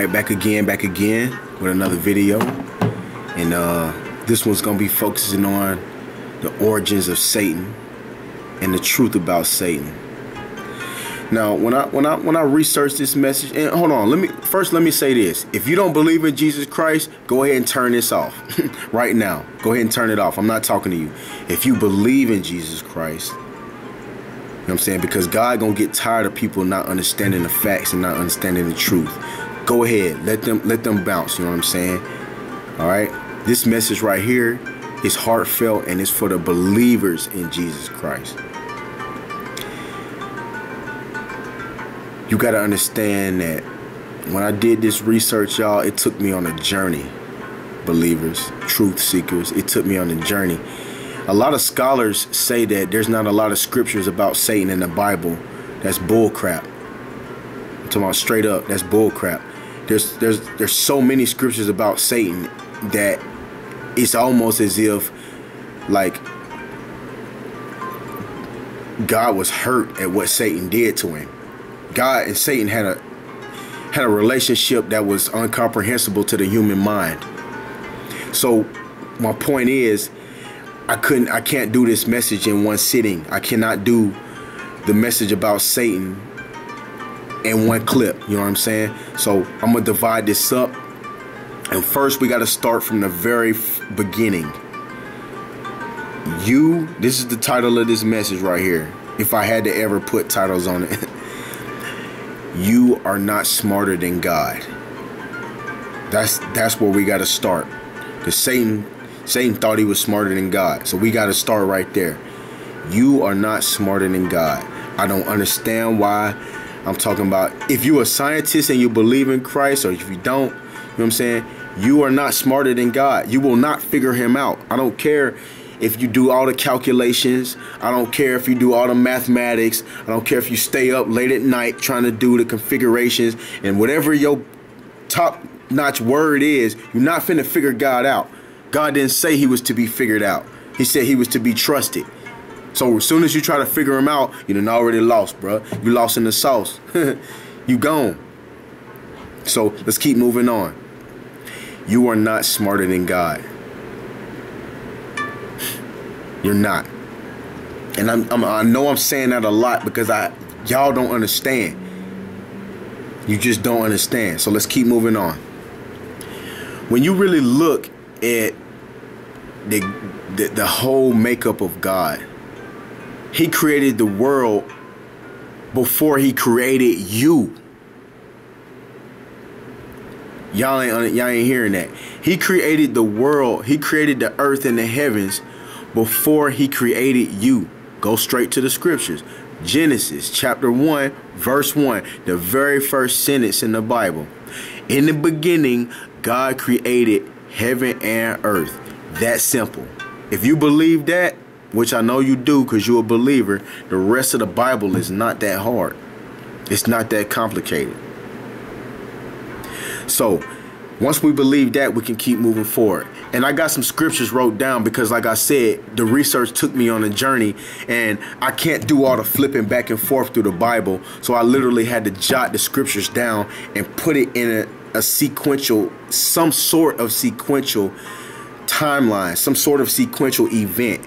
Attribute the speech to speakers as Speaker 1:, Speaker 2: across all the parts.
Speaker 1: Alright, back again with another video. And this one's gonna be focusing on the origins of Satan and the truth about Satan. Now, when I researched this message, and hold on, let me say this. If you don't believe in Jesus Christ, go ahead and turn this off right now. Go ahead and turn it off. I'm not talking to you. If you believe in Jesus Christ, you know what I'm saying? Because God gonna get tired of people not understanding the facts and not understanding the truth. Go ahead, let them bounce, you know what I'm saying? All right, this message right here is heartfelt and it's for the believers in Jesus Christ. You got to understand that when I did this research, y'all, it took me on a journey. Believers, truth seekers, it took me on a journey. A lot of scholars say that there's not a lot of scriptures about Satan in the Bible. That's bull crap. I'm talking about straight up, that's bull crap. There's so many scriptures about Satan that it's almost as if like God was hurt at what Satan did to him. God and Satan had a relationship that was incomprehensible to the human mind. So my point is, I can't do this message in one sitting. I cannot do the message about Satan in one clip. You know what I'm saying? So I'm gonna divide this up. And first we got to start from the very beginning. This is the title of this message right here. If I had to ever put titles on it. You are not smarter than God. That's where we got to start. Because Satan thought he was smarter than God. So we got to start right there. You are not smarter than God. I don't understand why I'm talking about if you're a scientist and you believe in Christ, or if you don't, you know what I'm saying? You are not smarter than God. You will not figure him out. I don't care if you do all the calculations. I don't care if you do all the mathematics. I don't care if you stay up late at night trying to do the configurations and whatever your top-notch word is, you're not finna figure God out. God didn't say he was to be figured out. He said he was to be trusted. So as soon as you try to figure him out, you done already lost, bro. You lost in the sauce. You gone. So let's keep moving on. You are not smarter than God. You're not. And I know I'm saying that a lot because y'all don't understand. You just don't understand. So let's keep moving on. When you really look at the whole makeup of God, he created the world before he created you. Y'all ain't hearing that. He created the world. He created the earth and the heavens before he created you. Go straight to the scriptures. Genesis chapter 1 verse 1, the very first sentence in the Bible. In the beginning, God created heaven and earth. That simple. If you believe that, which I know you do because you're a believer, the rest of the Bible is not that hard. It's not that complicated. So once we believe that, we can keep moving forward. And I got some scriptures wrote down because, like I said, the research took me on a journey and I can't do all the flipping back and forth through the Bible. So I literally had to jot the scriptures down and put it in a sequential, some sort of sequential timeline, some sort of sequential event.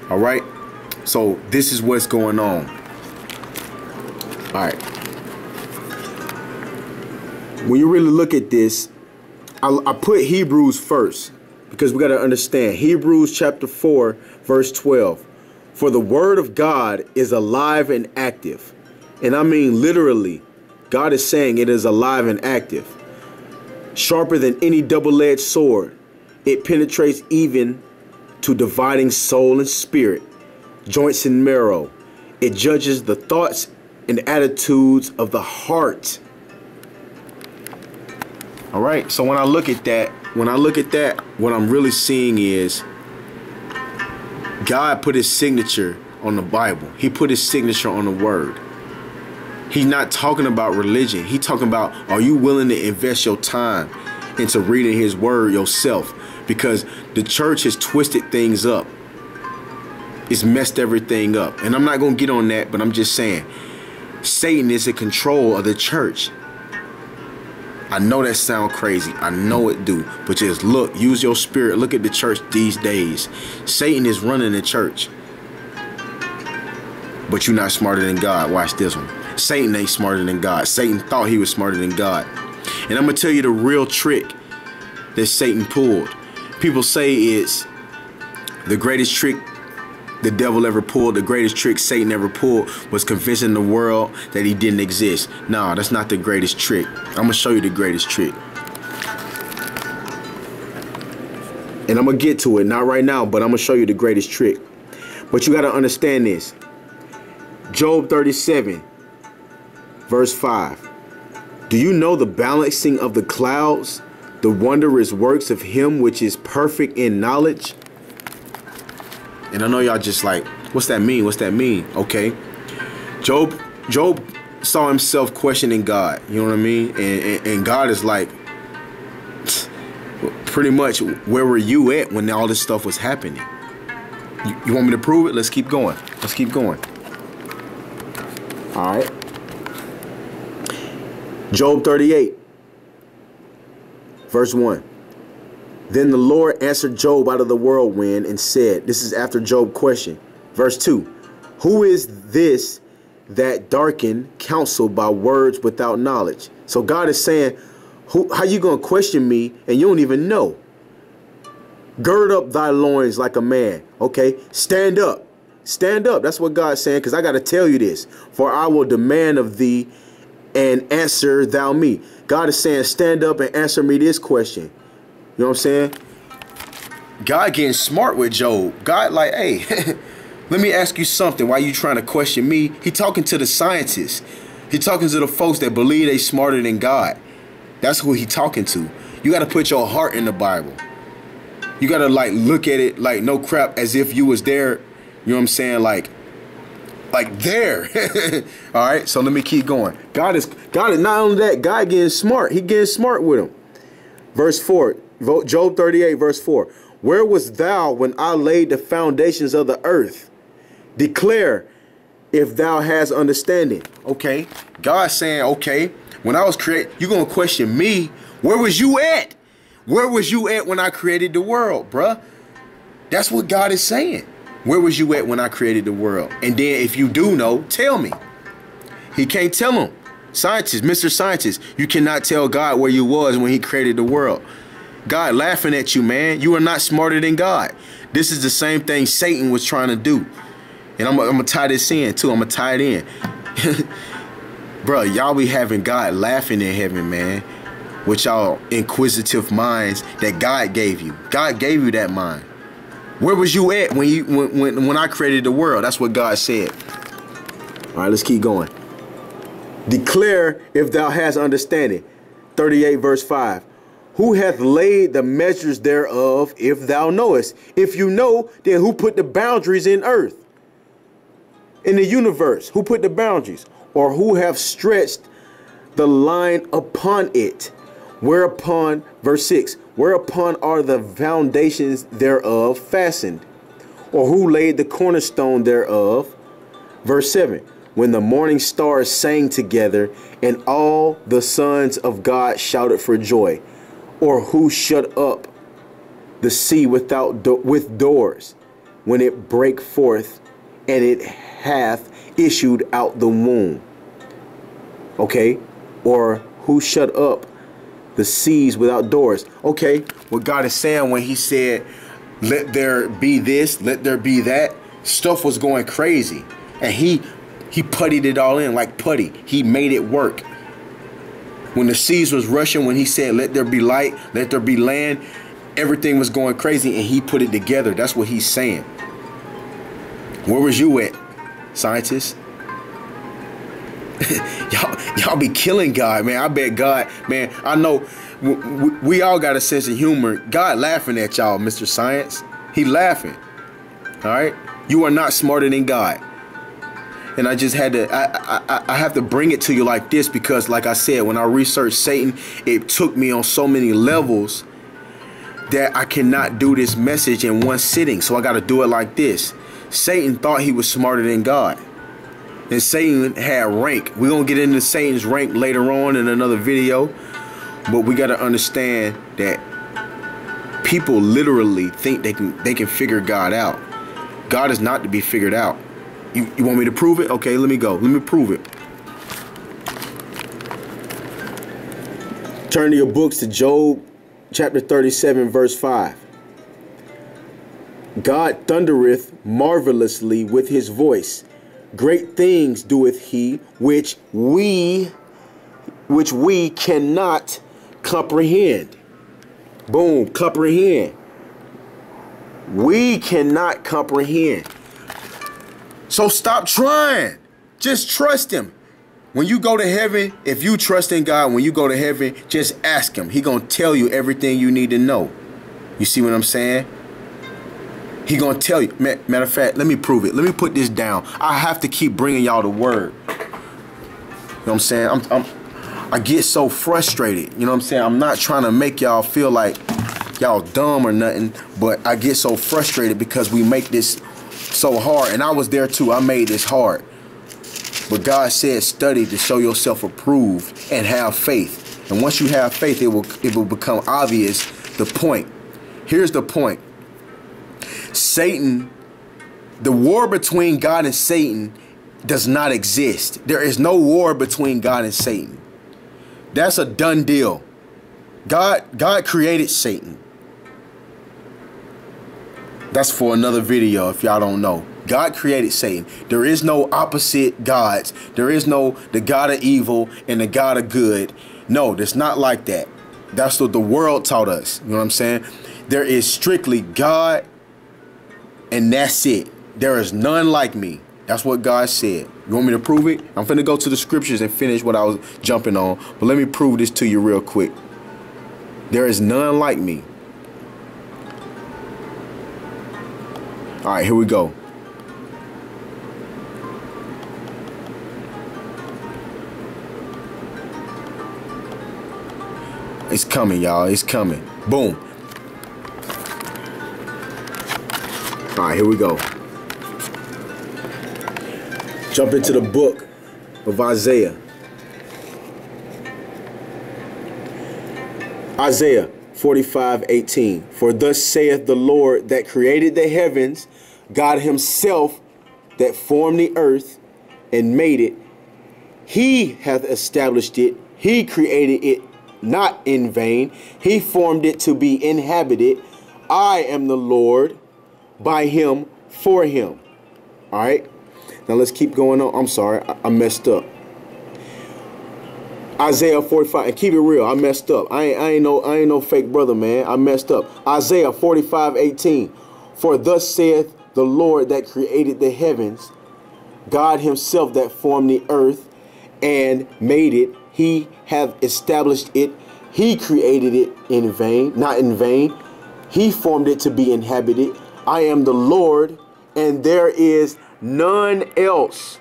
Speaker 1: All right. So this is what's going on. All right. When you really look at this, I put Hebrews first because we got to understand Hebrews chapter 4, verse 12. For the word of God is alive and active. And I mean literally, God is saying it is alive and active. Sharper than any double-edged sword. It penetrates even to dividing soul and spirit, joints and marrow. It judges the thoughts and attitudes of the heart. All right. So when I look at that, what I'm really seeing is God put his signature on the Bible. He put his signature on the word. He's not talking about religion. He's talking about, are you willing to invest your time into reading his word yourself? Because the church has twisted things up. It's messed everything up. And I'm not going to get on that, but I'm just saying Satan is in control of the church. I know that sound crazy. I know it do. But just look, use your spirit. Look at the church these days. Satan is running the church. But you're not smarter than God. Watch this one. Satan ain't smarter than God. Satan thought he was smarter than God. And I'm going to tell you the real trick that Satan pulled. People say it's the greatest trick the devil ever pulled. The greatest trick Satan ever pulled was convincing the world that he didn't exist. No, that's not the greatest trick. I'm going to show you the greatest trick. And I'm going to get to it. Not right now, but I'm going to show you the greatest trick. But you got to understand this. Job 37, verse 5. Do you know the balancing of the clouds, the wondrous works of him which is perfect in knowledge? And I know y'all just like, what's that mean? What's that mean? Okay. Job saw himself questioning God. You know what I mean? And God is like, pretty much, where were you at when all this stuff was happening? You want me to prove it? Let's keep going. Let's keep going. All right. Job 38, verse 1. Then the Lord answered Job out of the whirlwind and said, this is after Job questioned. Verse 2. Who is this that darken counsel by words without knowledge? So God is saying, how you going to question me and you don't even know? Gird up thy loins like a man. Okay, stand up. Stand up. That's what God's saying, because I got to tell you this. For I will demand of thee and answer thou me. God is saying, stand up and answer me this question. You know what I'm saying? God getting smart with Job. God like, hey, let me ask you something. Why you trying to question me? He talking to the scientists. He talking to the folks that believe they smarter than God. That's who he talking to. You got to put your heart in the Bible. You got to like look at it like no crap, as if you was there. You know what I'm saying? Like there. All right. So let me keep going. God is not only that, God getting smart. He getting smart with him. Verse 4, Job 38, verse 4. Where was thou when I laid the foundations of the earth? Declare if thou hast understanding. Okay. God saying, okay, when I was created, you're going to question me. Where was you at? Where was you at when I created the world, bruh? That's what God is saying. Where was you at when I created the world? And then if you do know, tell me. He can't tell him. Scientist, Mr. Scientist, you cannot tell God where you was when he created the world. God laughing at you, man. You are not smarter than God. This is the same thing Satan was trying to do. And I'm going to tie this in, too. I'm going to tie it in. Bro, y'all be having God laughing in heaven, man. With y'all inquisitive minds that God gave you. God gave you that mind. Where was you at when I created the world? That's what God said. All right, let's keep going. Declare if thou hast understanding. 38 verse 5. Who hath laid the measures thereof, if thou knowest? If you know, then who put the boundaries in earth? In the universe, who put the boundaries? Or who have stretched the line upon it? Whereupon, verse 6, whereupon are the foundations thereof fastened? Or who laid the cornerstone thereof? Verse 7, when the morning stars sang together and all the sons of God shouted for joy. Or who shut up the sea with doors when it brake forth and it hath issued out the womb? Okay. Or who shut up the seas without doors? Okay. What God is saying when he said, let there be this, let there be that, stuff was going crazy. And he puttied it all in like putty. He made it work. When the seas was rushing, when he said, let there be light, let there be land, everything was going crazy and he put it together. That's what he's saying. Where was you at, scientists? y'all be killing God, man. I bet God, man, I know we all got a sense of humor. God laughing at y'all, Mr. Science. He laughing. All right. You are not smarter than God. And I just had to, I have to bring it to you like this because, like I said, when I researched Satan, it took me on so many levels that I cannot do this message in one sitting. So I got to do it like this. Satan thought he was smarter than God. And Satan had rank. We're going to get into Satan's rank later on in another video. But we got to understand that people literally think they can figure God out. God is not to be figured out. You want me to prove it? Okay, let me go. Let me prove it. Turn to your books to Job chapter 37, verse 5. God thundereth marvelously with his voice. Great things doeth he, which we cannot comprehend. Boom, comprehend. We cannot comprehend. So stop trying. Just trust him. When you go to heaven, if you trust in God, when you go to heaven, just ask him. He gonna tell you everything you need to know. You see what I'm saying? He gonna tell you. Matter of fact, let me prove it. Let me put this down. I have to keep bringing y'all the word. You know what I'm saying? I get so frustrated. You know what I'm saying? I'm not trying to make y'all feel like y'all dumb or nothing, but I get so frustrated because we make this so hard. And I was there too. I made this hard. But God said, study to show yourself approved and have faith. And once you have faith, it will become obvious the point. Here's the point. Satan, the war between God and Satan does not exist. There is no war between God and Satan. That's a done deal. God created Satan. That's for another video if y'all don't know. God created Satan. There is no opposite gods. There is no the God of evil and the God of good. No, it's not like that. That's what the world taught us. You know what I'm saying? There is strictly God, and that's it. There is none like me. That's what God said. You want me to prove it? I'm finna go to the scriptures and finish what I was jumping on. But let me prove this to you real quick. There is none like me. All right, here we go. It's coming, y'all. It's coming. Boom. All right, here we go. Jump into the book of Isaiah. Isaiah 45:18. For thus saith the Lord that created the heavens, God himself that formed the earth and made it. He hath established it. He created it not in vain. He formed it to be inhabited. I am the Lord, by him, for him. All right. Now let's keep going on. I'm sorry, I messed up. Isaiah 45, and keep it real, I messed up. I ain't no fake brother, man. I messed up. Isaiah 45:18. For thus saith the Lord that created the heavens, God himself that formed the earth and made it. He hath established it. He created it in vain, not in vain. He formed it to be inhabited. I am the Lord, and there is none else.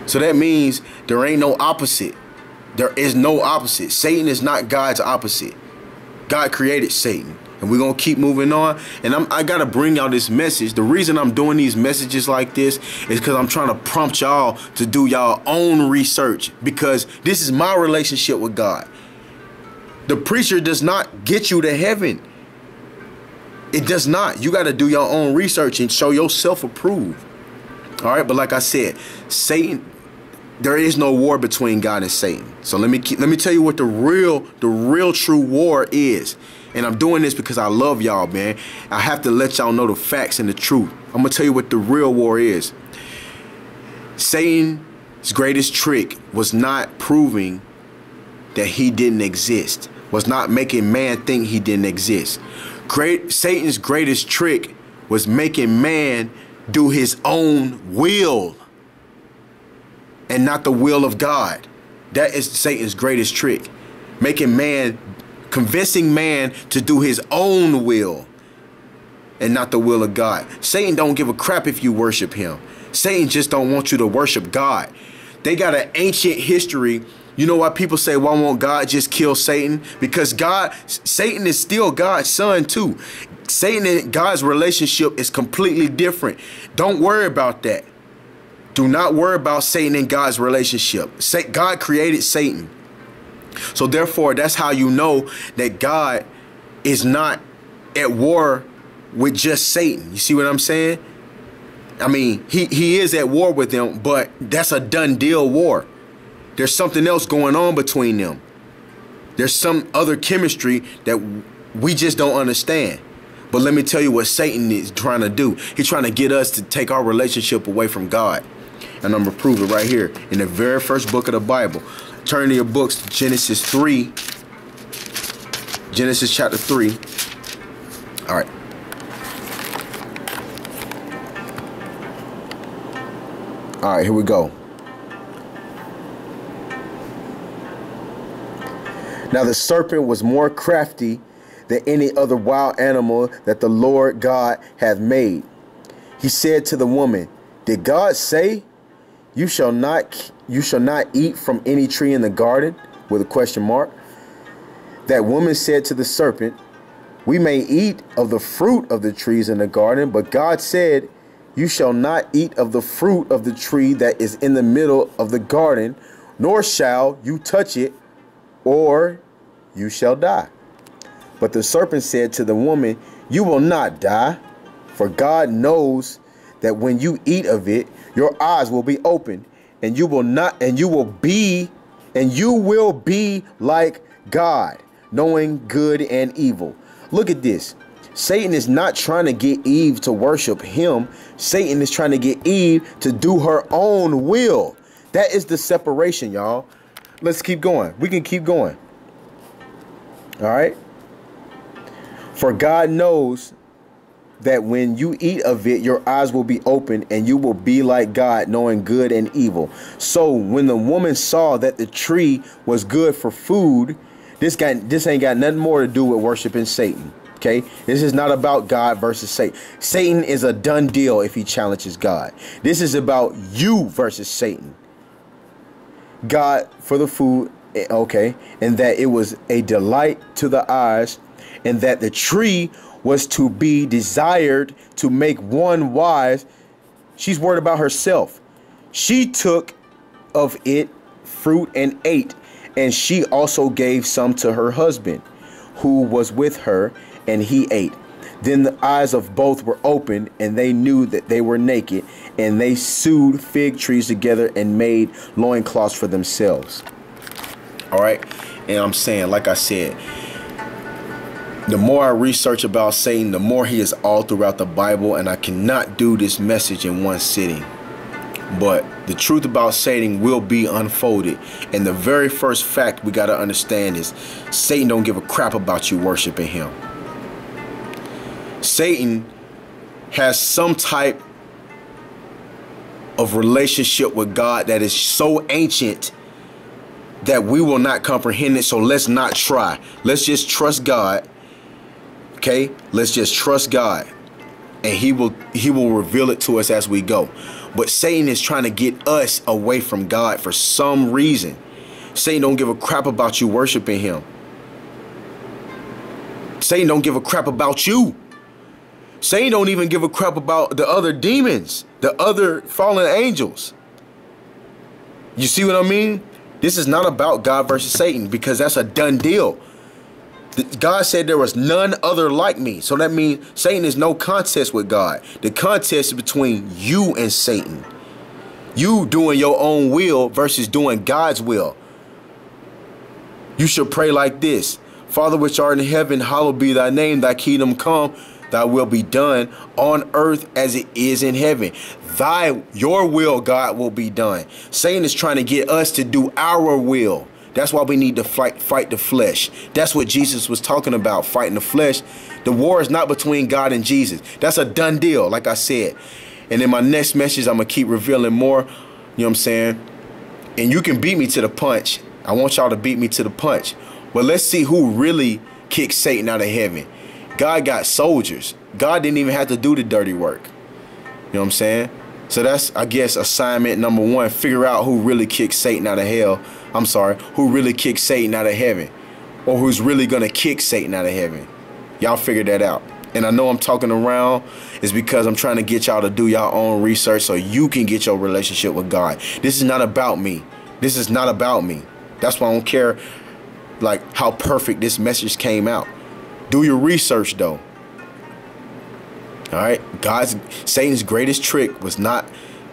Speaker 1: So that means there ain't no opposite. There is no opposite. Satan is not God's opposite. God created Satan. And we're going to keep moving on. And I got to bring y'all this message. The reason I'm doing these messages like this is because I'm trying to prompt y'all to do y'all own research. Because this is my relationship with God. The preacher does not get you to heaven. It does not. You got to do your own research and show yourself approved. All right. But like I said, Satan, there is no war between God and Satan. So let me tell you what the real true war is. And I'm doing this because I love y'all, man. I have to let y'all know the facts and the truth. I'm going to tell you what the real war is. Satan's greatest trick was not proving that he didn't exist. Was not making man think he didn't exist. Satan's greatest trick was making man do his own will and not the will of God. That is Satan's greatest trick. Convincing man to do his own will and not the will of God. Satan don't give a crap if you worship him. Satan just don't want you to worship God. They got an ancient history. You know why people say, why won't God just kill Satan? Because Satan is still God's son too. Satan and God's relationship is completely different. Don't worry about that. Do not worry about Satan and God's relationship. God created Satan. So therefore, that's how you know that God is not at war with just Satan. You see what I'm saying? I mean, he is at war with them, but that's a done deal war. There's something else going on between them. There's some other chemistry that we just don't understand. But let me tell you what Satan is trying to do. He's trying to get us to take our relationship away from God. And I'm going to prove it right here in the very first book of the Bible. Turn to your books to Genesis 3. Genesis chapter 3. All right. All right, here we go. Now the serpent was more crafty than any other wild animal that the Lord God hath made. He said to the woman, did God say, you shall not eat from any tree in the garden? With a question mark. That woman said to the serpent, we may eat of the fruit of the trees in the garden, but God said, you shall not eat of the fruit of the tree that is in the middle of the garden, nor shall you touch it, or you shall die. But the serpent said to the woman, you will not die, for God knows that when you eat of it, your eyes will be opened, and you will be like God, knowing good and evil. Look at this. Satan is not trying to get Eve to worship him. Satan is trying to get Eve to do her own will. That is the separation, y'all. Let's keep going. We can keep going. All right. For God knows that when you eat of it, your eyes will be open and you will be like God, knowing good and evil. So when the woman saw that the tree was good for food, this ain't got nothing more to do with worshiping Satan. Okay, this is not about God versus Satan. Satan is a done deal if he challenges God. This is about you versus Satan. God for the food, okay, and that it was a delight to the eyes, and that the tree was to be desired to make one wise. She's worried about herself. She took of it fruit and ate, and she also gave some to her husband, who was with her, and he ate. Then the eyes of both were opened, and they knew that they were naked, and they sewed fig trees together and made loincloths for themselves. All right. And I'm saying, like I said, the more I research about Satan, the more he is all throughout the Bible, and I cannot do this message in one sitting. But the truth about Satan will be unfolded. And the very first fact we got to understand is Satan don't give a crap about you worshiping him. Satan has some type of relationship with God that is so ancient that we will not comprehend it. So let's not try. Let's just trust God. Okay, let's just trust God, and he will reveal it to us as we go. But Satan is trying to get us away from God for some reason. Satan don't give a crap about you worshiping him. Satan don't give a crap about you. Satan don't even give a crap about the other demons, the other fallen angels. You see what I mean? This is not about God versus Satan, because that's a done deal. God said there was none other like me. So that means Satan is no contest with God. The contest is between you and Satan. You doing your own will versus doing God's will. You should pray like this. Father which art in heaven, hallowed be thy name. Thy kingdom come, thy will be done on earth as it is in heaven. Your will, God, will be done. Satan is trying to get us to do our will. That's why we need to fight the flesh. That's what Jesus was talking about, fighting the flesh. The war is not between God and Jesus. That's a done deal, like I said. And in my next message, I'm going to keep revealing more. You know what I'm saying? And you can beat me to the punch. I want y'all to beat me to the punch. But let's see who really kicked Satan out of heaven. God got soldiers. God didn't even have to do the dirty work. You know what I'm saying? So that's, I guess, assignment number one. Figure out who really kicked Satan out of hell. I'm sorry, who really kicked Satan out of heaven, or who's really going to kick Satan out of heaven. Y'all figure that out. And I know I'm talking around is because I'm trying to get y'all to do your own research so you can get your relationship with God. This is not about me. This is not about me. That's why I don't care like how perfect this message came out. Do your research though. All right. Satan's greatest trick was not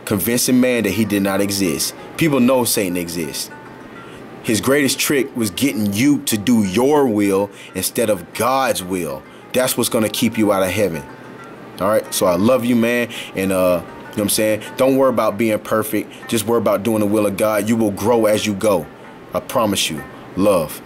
Speaker 1: convincing man that he did not exist. People know Satan exists. His greatest trick was getting you to do your will instead of God's will. That's what's going to keep you out of heaven. All right. So I love you, man. And, you know what I'm saying? Don't worry about being perfect. Just worry about doing the will of God. You will grow as you go. I promise you. Love.